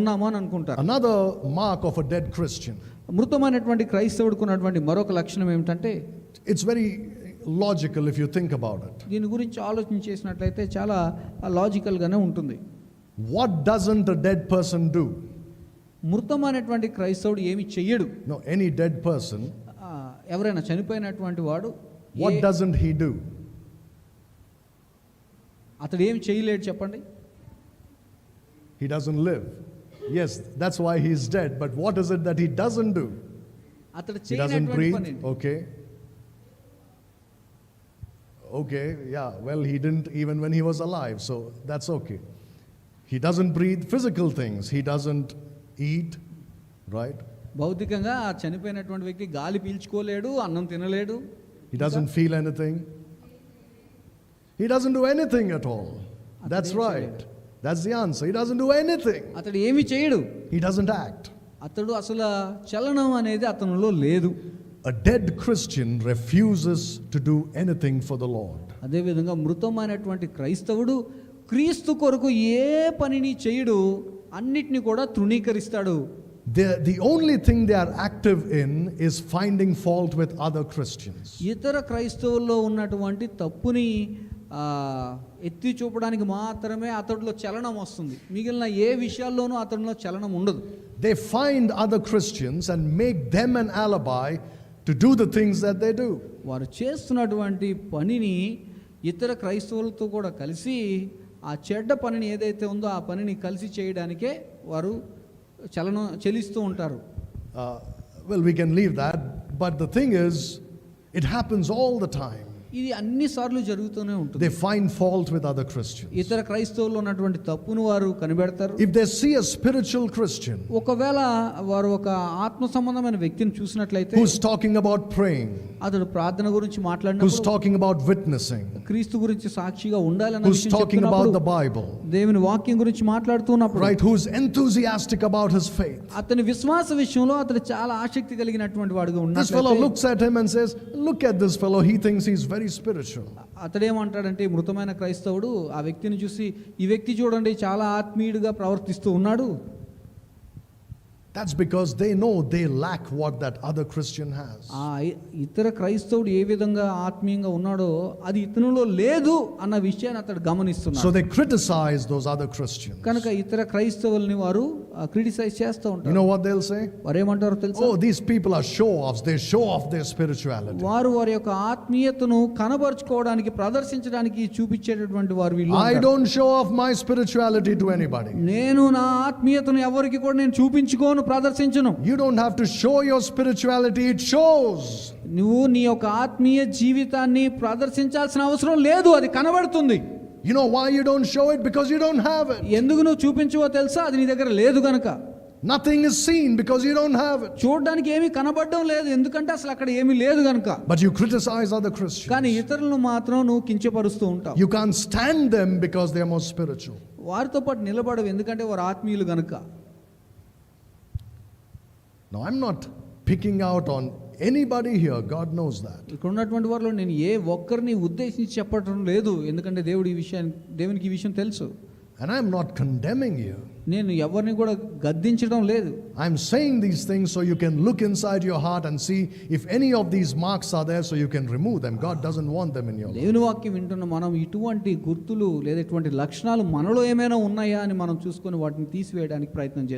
ఉన్నాము అని అనుకుంటారు. Another mark of a dead Christian. మృతమైనటువంటి క్రైస్తవుడికి ఉన్నటువంటి మరొక లక్షణం ఏమిటంటే, It's very logical if you think about it. దీని గురించి ఆలోచన చేసినట్లయితే చాలా లాజికల్ గానే ఉంటుంది. What doesn't a dead person do? మృతమైనటువంటి క్రైస్తవుడు ఏమి చెయ్యడు. No, any dead person. ఎవరైనా చనిపోయినటువంటి వాడు What doesn't he do? అతడు ఏమి చేయలేడు చెప్పండి. He doesn't live. Yes, that's why he's dead. But what is it that he doesn't do? అతడు He doesn't breathe. పని Okay, yeah. Well, he didn't even when he was alive, so that's okay. He doesn't breathe physical things. He doesn't eat, right? భౌతికంగా ఆ చనిపోయినటువంటి వ్యక్తి గాలి పీల్చుకోలేడు, అన్నం తినలేడు. He doesn't feel anything. He doesn't do anything at all. That's right. That's the answer. He doesn't do anything. అతడు ఏమి చేయడు. He doesn't act. అతడు అసలు చలనం అనేది అతనిలో లేదు. A dead Christian refuses to do anything for the Lord. అదే విధంగా మృతమైనటువంటి క్రైస్తవుడు క్రీస్తు కొరకు ఏ పనిని చేయడు, అన్నిటిని కూడా తృణీకరిస్తాడు. The only thing they are active in is finding fault with other Christians. ఇతర క్రైస్తవుల్లో ఉన్నటువంటి తప్పుని ఎత్తి చూపడానికి మాత్రమే అతడిలో చలనం వస్తుంది. మిగిలిన ఏ విషయాల్లోనూ అతడిలో చలనం ఉండదు. They find other Christians and make them an alibi to do the things that they do. వారు చేస్తున్నటువంటి పనిని ఇతర క్రైస్తవులతో కూడా కలిసి ఆ చెడ్డ పనిని ఏదైతే ఉందో ఆ పనిని కలిసి చేయడానికే వారు చెలిస్తూ ఉంటారు. Well, we can leave that, but the thing is, it happens all the time. ఇది అన్ని సార్లు జరుగుతూనే ఉంటుంది. They find fault with other Christians. ఇతర క్రైస్తవుల్లో ఉన్నటువంటి తప్పును వారు కనిపెడతారు. If they see a spiritual Christian ఒకవేళ వారు ఒక ఆత్మ సంబంధమైన వ్యక్తిని చూసినట్లయితే, who's talking about praying, అతడు ప్రార్థన గురించి మాట్లాడినప్పుడు, who's talking about witnessing, క్రీస్తు గురించి సాక్షిగా ఉండాలని who's talking about the Bible, దేవుని వాక్యం గురించి మాట్లాడుతున్నప్పుడు, right, who's enthusiastic about his faith, అతని విశ్వాస విషయంలో అతడు చాలా ఆసక్తి కలిగినటువంటి వాడుగా ఉన్నాడు. This fellow looks at him and says, look at this fellow, he thinks he's very spiritual. అతడేమంటాడంటే, మృతమైన క్రైస్తవుడు ఆ వ్యక్తిని చూసి, ఈ వ్యక్తి చూడండి చాలా ఆత్మీయుడిగా ప్రవర్తిస్తూ ఉన్నాడు. That's because they know they lack what that other Christian has. ఇతర క్రైస్తవుడు ఏ విధంగా ఆత్మీయంగా ఉన్నాడో అది ఇతనిలో లేదు అన్న విషయాన్ని అతడు గమనిస్తున్నాడు. So they criticize those other Christians. కనుక ఇతర క్రైస్తవుల్ని వారు క్రిటిసైజ్ చేస్తూ ఉంటారు. You know what they'll say? వారు ఏమంటారో తెలుసా? Oh, these people are show-offs. They show off their spirituality. వారు వారి యొక్క ఆత్మీయతను కనబరుచుకోవడానికి, ప్రదర్శించడానికి చూపించేటటువంటి వారు వీళ్ళు. I don't show off my spirituality to anybody. నేను నా ఆత్మీయతను ఎవరికి కూడా నేను చూపించుకోను, ప్రదర్శించను. You don't have to show your spirituality, it shows. నువ్వు నీ యొక్క ఆత్మీయ జీవితాన్ని ప్రదర్శించాల్సిన అవసరం లేదు, అది కనబడుతుంది. You know why you don't show it? Because you don't have it. ఎందుకు నువ్వు చూపించవో తెలుసా? అది నీ దగ్గర లేదు గనుక. Nothing is seen because you don't have it. చూడడానికి ఏమీ కనబడడం లేదు, ఎందుకంటే అసలు అక్కడ ఏమీ లేదు గనుక. But you criticize other Christians. కానీ ఇతరులను మాత్రం నువ్వు కించపరుస్తూ ఉంటావు. You can't stand them because they are more spiritual. వారితో పాటు నిలబడవు, ఎందుకంటే వారు ఆత్మీయులు గనుక. Now, I'm not picking out on anybody here. God knows that. ఇక్కడ ఉన్నటువంటి వారిలో నేను ఏ ఒక్కరిని ఉద్దేశించి చెప్పడం లేదు, ఎందుకంటే దేవునికి ఈ విషయం తెలుసు. And I'm not condemning you. నేను ఎవరిని కూడా గద్దించడం లేదు. I'm saying these things so you can look inside your heart and see if any of these marks are there so you can remove them. God doesn't want them in your life. దేవుని వాక్యం వింటున్న మనం ఇటువంటి గుర్తులు లేదా ఇటువంటి లక్షణాలు మనలో ఏమైనా ఉన్నాయా అని మనం చూసుకొని వాటిని తీసివేయడానికి ప్రయత్నం చేస్తాం.